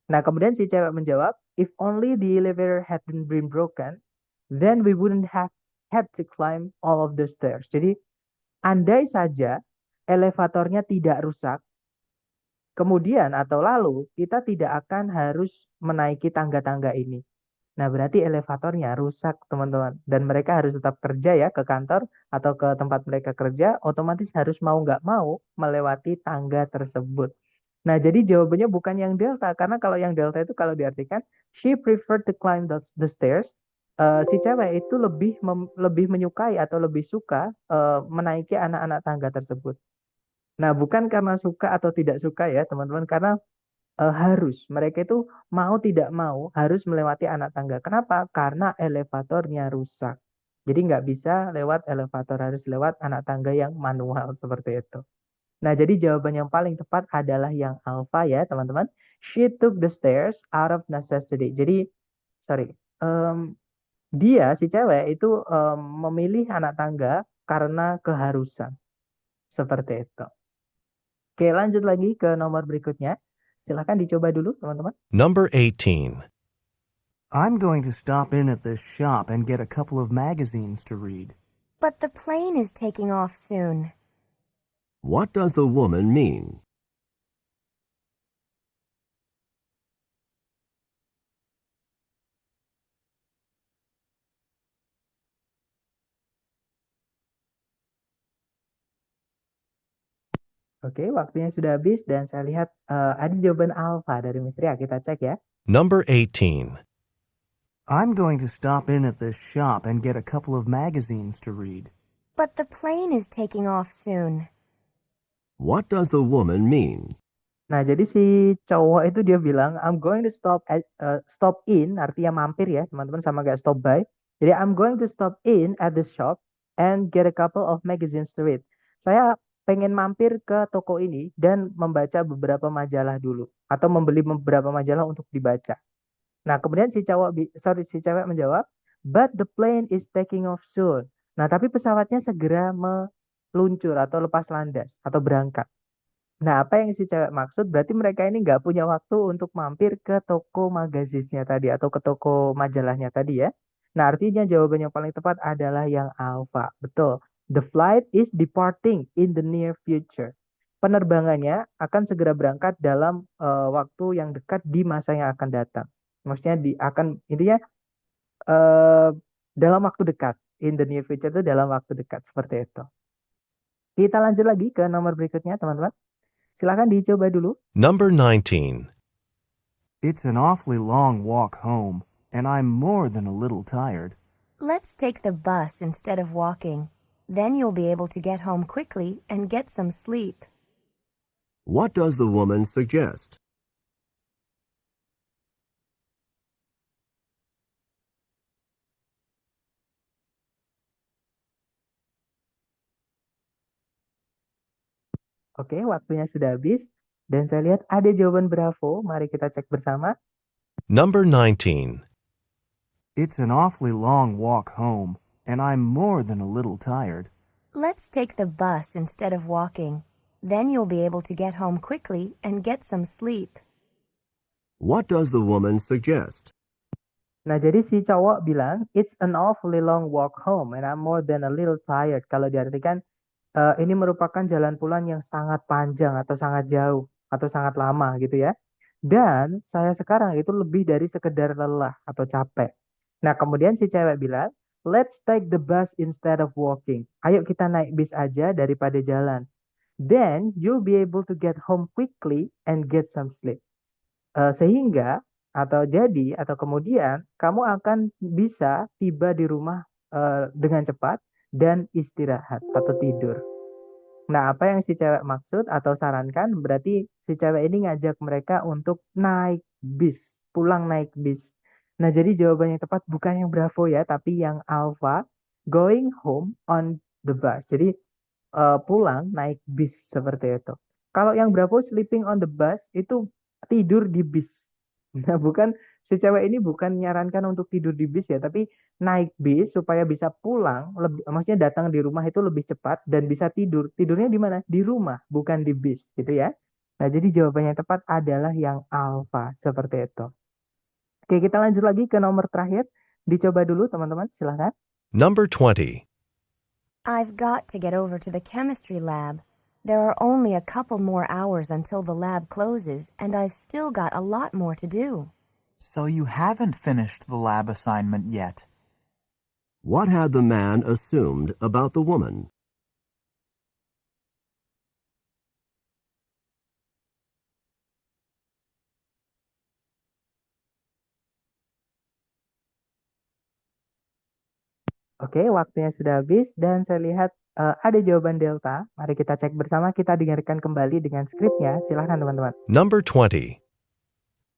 Nah, kemudian si cewek menjawab, if only the elevator hadn't been broken, then we wouldn't have had to climb all of the stairs. Jadi, andai saja elevatornya tidak rusak, kemudian atau lalu kita tidak akan harus menaiki tangga-tangga ini. Nah, berarti elevatornya rusak, teman-teman. Dan mereka harus tetap kerja ya ke kantor atau ke tempat mereka kerja, otomatis harus mau nggak mau melewati tangga tersebut. Nah, jadi jawabannya bukan yang delta, karena kalau yang delta itu kalau diartikan, she preferred to climb the stairs. Si cewek itu lebih menyukai atau lebih suka menaiki anak-anak tangga tersebut. Nah, bukan karena suka atau tidak suka ya, teman-teman, karena harus. Mereka itu mau tidak mau harus melewati anak tangga. Kenapa? Karena elevatornya rusak. Jadi nggak bisa lewat elevator, harus lewat anak tangga yang manual seperti itu. Nah, jadi jawaban yang paling tepat adalah yang alpha ya, teman-teman. She took the stairs out of necessity. Jadi, sorry, dia, si cewek itu memilih anak tangga karena keharusan. Seperti itu. Oke, lanjut lagi ke nomor berikutnya. Silahkan dicoba dulu, teman-teman. Number 18. I'm going to stop in at this shop and get a couple of magazines to read. But the plane is taking off soon. What does the woman mean? Oke, waktunya sudah habis dan saya lihat ada jawaban alpha dari Miss Ria. Kita cek ya. Number 18. I'm going to stop in at this shop and get a couple of magazines to read. But the plane is taking off soon. What does the woman mean? Nah, jadi si cowok itu dia bilang, I'm going to stop in, artinya mampir ya, teman-teman, sama kayak stop by. Jadi, I'm going to stop in at the shop and get a couple of magazines to read. Saya pengen mampir ke toko ini dan membaca beberapa majalah dulu. Atau membeli beberapa majalah untuk dibaca. Nah, kemudian si cewek menjawab, but the plane is taking off soon. Nah, tapi pesawatnya segera meluncur atau lepas landas atau berangkat. Nah, apa yang si cewek maksud? Berarti mereka ini nggak punya waktu untuk mampir ke toko magazinnya tadi atau ke toko majalahnya tadi ya. Nah, artinya jawaban yang paling tepat adalah yang alpha. Betul. The flight is departing in the near future. Penerbangannya akan segera berangkat dalam waktu yang dekat di masa yang akan datang. Maksudnya intinya dalam waktu dekat. In the near future itu dalam waktu dekat seperti itu. Kita lanjut lagi ke nomor berikutnya, teman-teman. Silakan dicoba dulu. Number 19. It's an awfully long walk home, and I'm more than a little tired. Let's take the bus instead of walking. Then you'll be able to get home quickly and get some sleep. What does the woman suggest? Oke, waktunya sudah habis. Dan saya lihat ada jawaban bravo. Mari kita cek bersama. Number 19. It's an awfully long walk home, and I'm more than a little tired. Let's take the bus instead of walking. Then you'll be able to get home quickly and get some sleep. What does the woman suggest? Nah, jadi si cowok bilang, it's an awfully long walk home and I'm more than a little tired. Kalau diartikan, ini merupakan jalan pulang yang sangat panjang atau sangat jauh atau sangat lama gitu ya. Dan saya sekarang itu lebih dari sekedar lelah atau capek. Nah, kemudian si cewek bilang, let's take the bus instead of walking. Ayo kita naik bis aja daripada jalan. Then you'll be able to get home quickly and get some sleep. Sehingga atau jadi atau kemudian kamu akan bisa tiba di rumah dengan cepat dan istirahat atau tidur. Nah, apa yang si cewek maksud atau sarankan berarti si cewek ini ngajak mereka untuk naik bis, pulang naik bis. Nah, jadi jawaban yang tepat bukan yang bravo ya, tapi yang alpha, going home on the bus. Jadi pulang naik bis seperti itu. Kalau yang bravo sleeping on the bus itu tidur di bis. Nah, bukan si cewek ini bukan menyarankan untuk tidur di bis ya, tapi naik bis supaya bisa pulang, maksudnya datang di rumah itu lebih cepat dan bisa tidur. Tidurnya di mana? Di rumah, bukan di bis, gitu ya. Nah, jadi jawabannya yang tepat adalah yang alfa, seperti itu. Oke, kita lanjut lagi ke nomor terakhir. Dicoba dulu teman-teman, silahkan. Number 20. I've got to get over to the chemistry lab. There are only a couple more hours until the lab closes, and I've still got a lot more to do. So you haven't finished the lab assignment yet. What had the man assumed about the woman? Oke, waktunya sudah habis dan saya lihat ada jawaban delta. Mari kita cek bersama, kita dengarkan kembali dengan skripnya. Silahkan teman-teman. Number 20.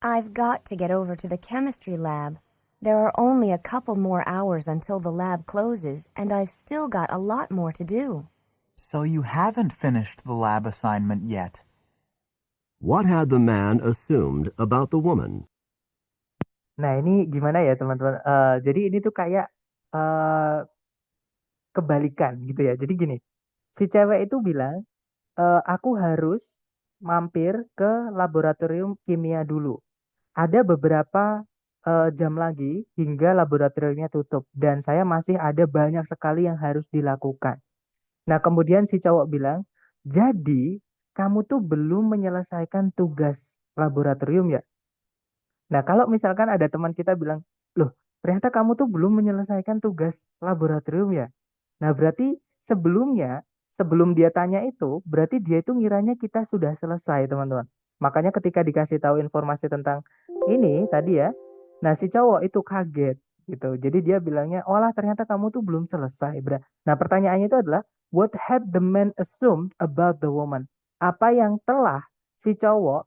I've got to get over to the chemistry lab. There are only a couple more hours until the lab closes, and I've still got a lot more to do. So you haven't finished the lab assignment yet. What had the man assumed about the woman? Nah, ini gimana ya teman-teman? Jadi ini tuh kayak kebalikan gitu ya. Jadi gini, si cewek itu bilang, aku harus mampir ke laboratorium kimia dulu. Ada beberapa jam lagi hingga laboratoriumnya tutup dan saya masih ada banyak sekali yang harus dilakukan. Nah, kemudian si cowok bilang, jadi kamu tuh belum menyelesaikan tugas laboratorium ya? Nah, kalau misalkan ada teman kita bilang, loh, ternyata kamu tuh belum menyelesaikan tugas laboratorium ya? Nah, berarti sebelumnya, sebelum dia tanya itu, berarti dia itu ngiranya kita sudah selesai, teman-teman. Makanya ketika dikasih tahu informasi tentang ini tadi ya, nah si cowok itu kaget gitu. Jadi dia bilangnya, oh lah ternyata kamu tuh belum selesai. Nah, pertanyaannya itu adalah, what had the man assumed about the woman? Apa yang telah si cowok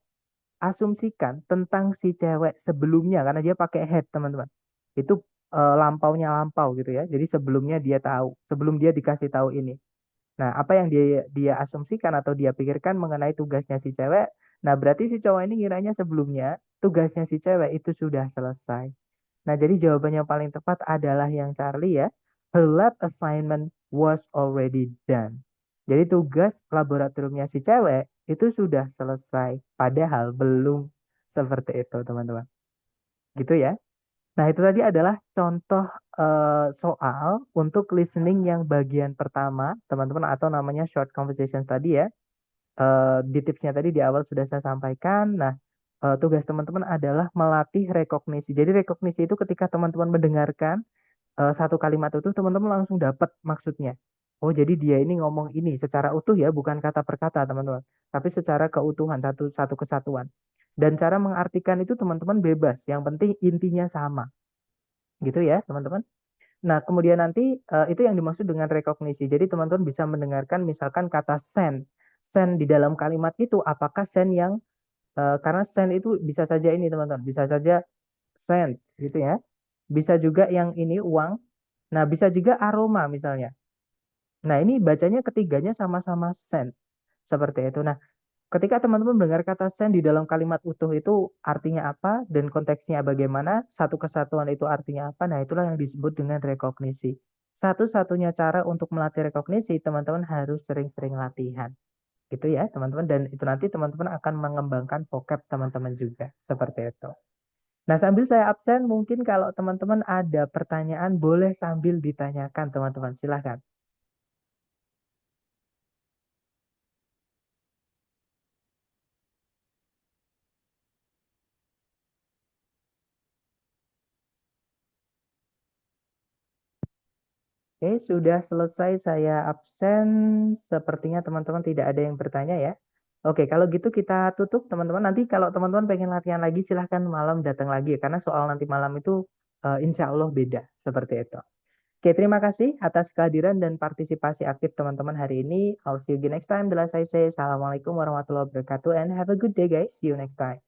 asumsikan tentang si cewek sebelumnya karena dia pakai head teman-teman itu lampaunya lampau gitu ya jadi sebelumnya dia tahu sebelum dia dikasih tahu ini nah apa yang dia asumsikan atau dia pikirkan mengenai tugasnya si cewek nah berarti si cowok ini ngiranya sebelumnya tugasnya si cewek itu sudah selesai nah jadi jawabannya paling tepat adalah yang Charlie ya her lab assignment was already done jadi tugas laboratoriumnya si cewek itu sudah selesai, padahal belum seperti itu, teman-teman. Gitu ya. Nah, itu tadi adalah contoh soal untuk listening yang bagian pertama, teman-teman, atau namanya short conversation tadi ya. Di tipsnya tadi di awal sudah saya sampaikan. Nah, tugas teman-teman adalah melatih rekognisi. Jadi rekognisi itu ketika teman-teman mendengarkan satu kalimat itu teman-teman langsung dapat maksudnya. Oh, jadi dia ini ngomong ini secara utuh ya, bukan kata per kata, teman-teman. Tapi secara keutuhan, satu kesatuan. Dan cara mengartikan itu teman-teman bebas. Yang penting intinya sama. Gitu ya, teman-teman. Nah, kemudian nanti itu yang dimaksud dengan rekognisi. Jadi teman-teman bisa mendengarkan misalkan kata send. Send di dalam kalimat itu apakah send yang karena send itu bisa saja ini, teman-teman. Bisa saja send gitu ya. Bisa juga yang ini uang. Nah, bisa juga aroma misalnya. Nah, ini bacanya ketiganya sama-sama send. Seperti itu. Nah, ketika teman-teman mendengar kata send di dalam kalimat utuh itu artinya apa dan konteksnya bagaimana, satu kesatuan itu artinya apa, nah itulah yang disebut dengan rekognisi. Satu-satunya cara untuk melatih rekognisi, teman-teman harus sering-sering latihan. Gitu ya, teman-teman. Dan itu nanti teman-teman akan mengembangkan vocab teman-teman juga. Seperti itu. Nah, sambil saya absen, mungkin kalau teman-teman ada pertanyaan, boleh sambil ditanyakan, teman-teman. Silahkan. Oke, sudah selesai saya absen. Sepertinya teman-teman tidak ada yang bertanya ya. Oke, kalau gitu kita tutup teman-teman. Nanti kalau teman-teman pengen latihan lagi, silahkan malam datang lagi ya. Karena soal nanti malam itu insya Allah beda. Seperti itu. Oke, terima kasih atas kehadiran dan partisipasi aktif teman-teman hari ini. I'll see you again next time. Bila saya say, Assalamualaikum warahmatullahi wabarakatuh. And have a good day guys. See you next time.